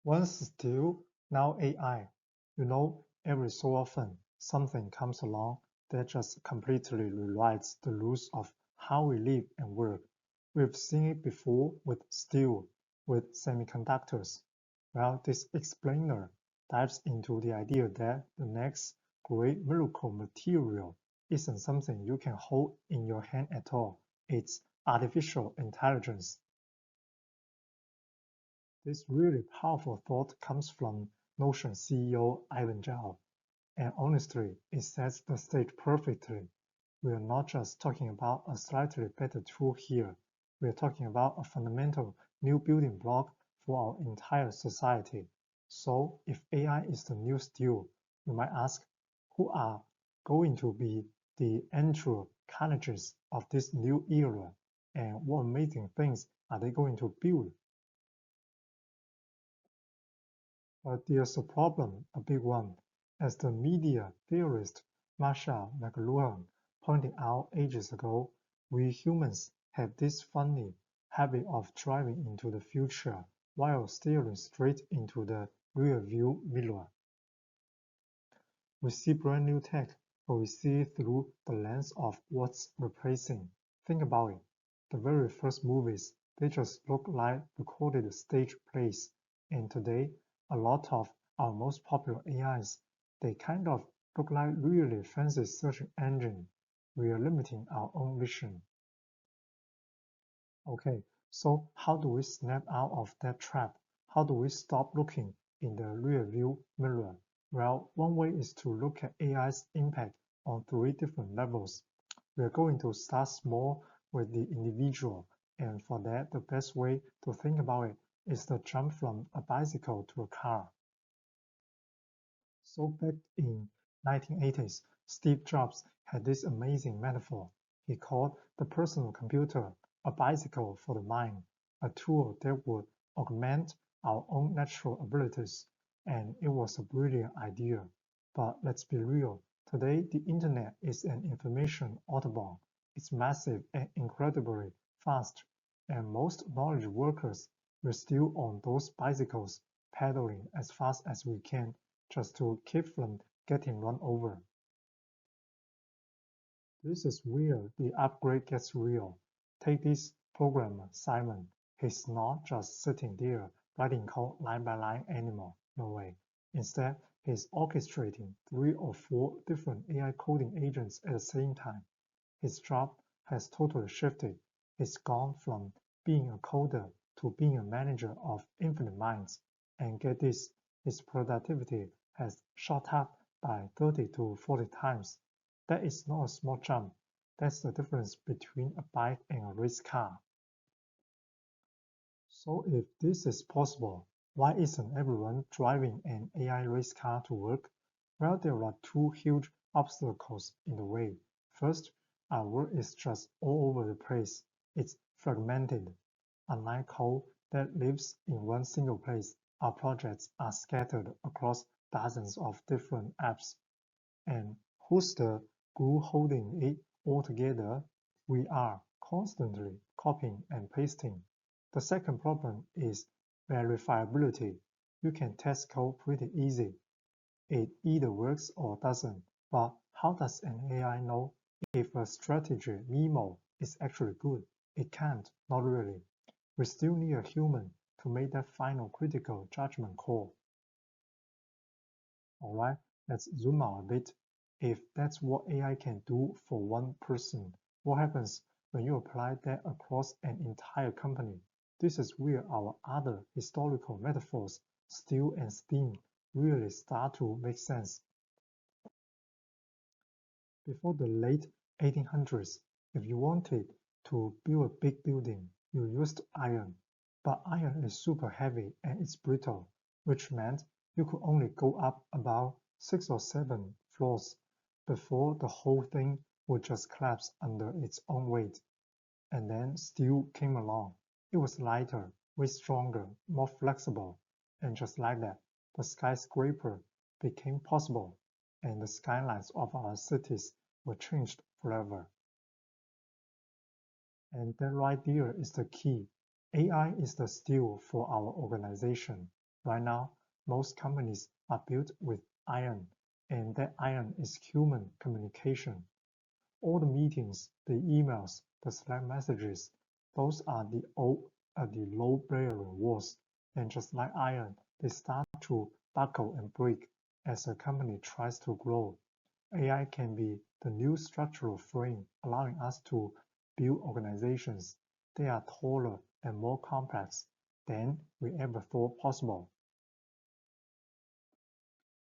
Once steel, now AI. Every so often, something comes along that just completely rewrites the rules of how we live and work. We've seen it before with steel, with semiconductors. Well, this explainer dives into the idea that the next great miracle material isn't something you can hold in your hand at all. It's artificial intelligence. This really powerful thought comes from Notion CEO Ivan Zhao, and honestly, it sets the stage perfectly. We are not just talking about a slightly better tool here, we are talking about a fundamental new building block for our entire society. So, if AI is the new steel, you might ask, who are going to be the anthropologists of this new era, and what amazing things are they going to build? But there's a problem, a big one. As the media theorist Marshall McLuhan pointed out ages ago, we humans have this funny habit of driving into the future while staring straight into the rearview mirror. We see brand new tech, but we see it through the lens of what's replacing. Think about it. The very first movies, they just look like recorded stage plays. And today, a lot of our most popular AIs, they kind of look like really fancy search engine. We are limiting our own vision. Okay, so how do we snap out of that trap? How do we stop looking in the rearview mirror? Well, one way is to look at AI's impact on three different levels. We are going to start small with the individual, and for that, the best way to think about it is the jump from a bicycle to a car. So back in 1980s, Steve Jobs had this amazing metaphor. He called the personal computer a bicycle for the mind, a tool that would augment our own natural abilities, and it was a brilliant idea. But let's be real, today the internet is an information autobahn. It's massive and incredibly fast, and most knowledge workers were still on those bicycles, pedaling as fast as we can just to keep from getting run over. This is where the upgrade gets real. Take this programmer, Simon. He's not just sitting there writing code line by line anymore. No way. Instead, he's orchestrating 3 or 4 different AI coding agents at the same time. His job has totally shifted. He's gone from being a coder to being a manager of infinite minds. And get this, his productivity has shot up by 30 to 40 times. That is not a small jump. That's the difference between a bike and a race car. So if this is possible, why isn't everyone driving an AI race car to work? Well, there are two huge obstacles in the way. First, our work is just all over the place. It's fragmented. Unlike code that lives in one single place, our projects are scattered across dozens of different apps. And who's the glue holding it all together? We are constantly copying and pasting. The second problem is verifiability. You can test code pretty easy. It either works or doesn't. But how does an AI know if a strategy memo is actually good? It can't, not really. We still need a human to make that final critical judgment call. Alright, let's zoom out a bit. If that's what AI can do for one person, what happens when you apply that across an entire company? This is where our other historical metaphors, steel and steam, really start to make sense. Before the late 1800s, if you wanted to build a big building, you used iron. But iron is super heavy and it's brittle, which meant you could only go up about 6 or 7 floors before the whole thing would just collapse under its own weight. And then steel came along. It was lighter, way stronger, more flexible, and just like that, the skyscraper became possible, and the skylines of our cities were changed forever. And that right there is the key. AI is the steel for our organization. Right now, most companies are built with iron, and that iron is human communication. All the meetings, the emails, the Slack messages, those are the low-bearing walls, and just like iron, they start to buckle and break as a company tries to grow. AI can be the new structural frame, allowing us to build organizations that are taller and more complex than we ever thought possible.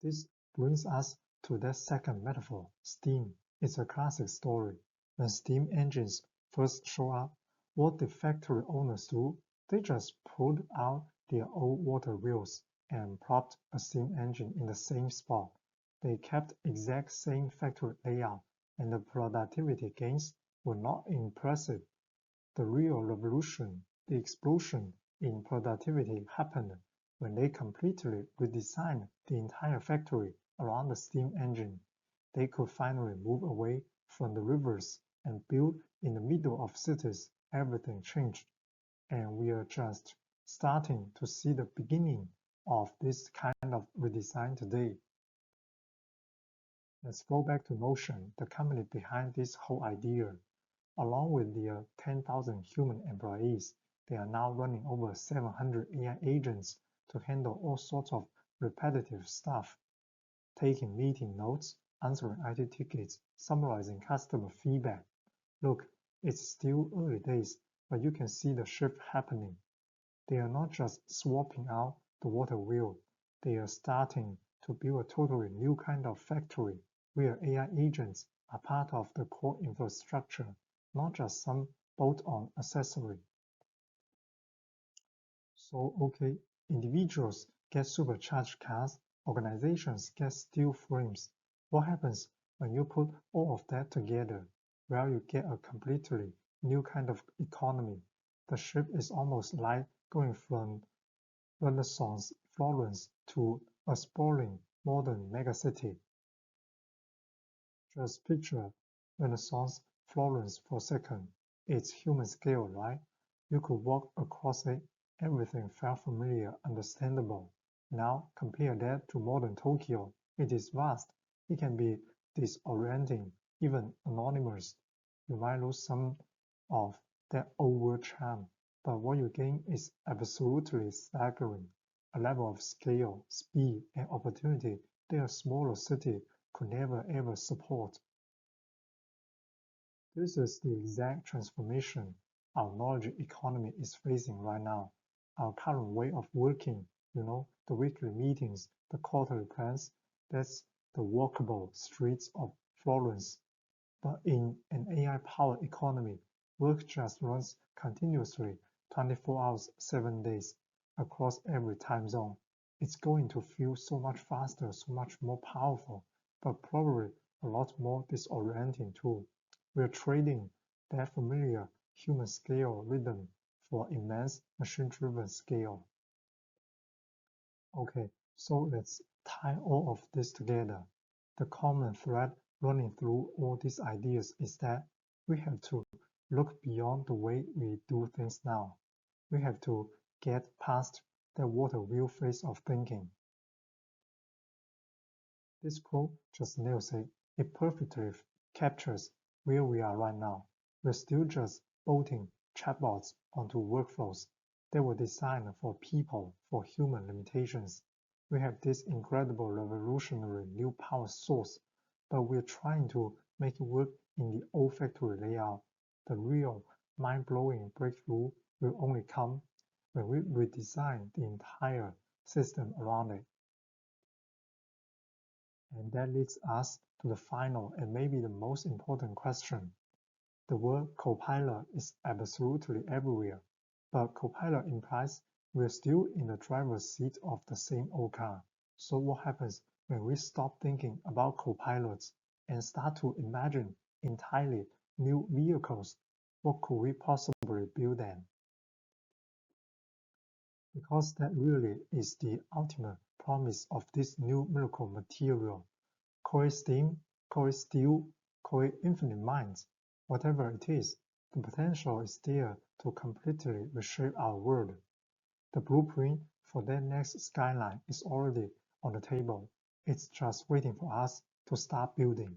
This brings us to that second metaphor, steam. It's a classic story. When steam engines first show up, what did factory owners do? They just pulled out their old water wheels and plopped a steam engine in the same spot. They kept exact same factory layout, and the productivity gains were not impressive. The real revolution, the explosion in productivity happened when they completely redesigned the entire factory around the steam engine. They could finally move away from the rivers and build in the middle of cities. Everything changed, and we are just starting to see the beginning of this kind of redesign today. Let's go back to Notion, the company behind this whole idea. Along with their 10,000 human employees, they are now running over 700 AI agents to handle all sorts of repetitive stuff, taking meeting notes, answering IT tickets, summarizing customer feedback. Look, it's still early days, but you can see the shift happening. They are not just swapping out the water wheel, they are starting to build a totally new kind of factory where AI agents are part of the core infrastructure, not just some bolt-on accessory. So, okay, individuals get supercharged cars, organizations get steel frames. What happens when you put all of that together? Well, you get a completely new kind of economy. The shift is almost like going from Renaissance Florence to a sprawling modern megacity. Just picture Renaissance Florence for a second. It's human scale, right? You could walk across it, everything felt familiar, understandable. Now compare that to modern Tokyo. It is vast. It can be disorienting, even anonymous. You might lose some of that old world charm, but what you gain is absolutely staggering. A level of scale, speed, and opportunity that a smaller city could never ever support. This is the exact transformation our knowledge economy is facing right now. Our current way of working, the weekly meetings, the quarterly plans, that's the walkable streets of Florence. But in an AI-powered economy, work just runs continuously 24 hours, 7 days, across every time zone. It's going to feel so much faster, so much more powerful, but probably a lot more disorienting too. We're trading that familiar human scale rhythm for immense machine-driven scale. Okay, so let's tie all of this together. The common thread running through all these ideas is that we have to look beyond the way we do things now. We have to get past the water wheel phase of thinking. This quote just nails it. It perfectly captures where we are right now. We're still just bolting chatbots onto workflows that were designed for people, for human limitations. We have this incredible revolutionary new power source, but we're trying to make it work in the old factory layout. The real mind-blowing breakthrough will only come when we redesign the entire system around it. And that leads us to the final and maybe the most important question. The word copilot is absolutely everywhere, but copilot implies we're still in the driver's seat of the same old car. So what happens when we stop thinking about copilots and start to imagine entirely new vehicles? What could we possibly build then? Because that really is the ultimate promise of this new miracle material. Call it steam, call it steel, call it infinite minds. Whatever it is, the potential is there to completely reshape our world. The blueprint for that next skyline is already on the table. It's just waiting for us to start building.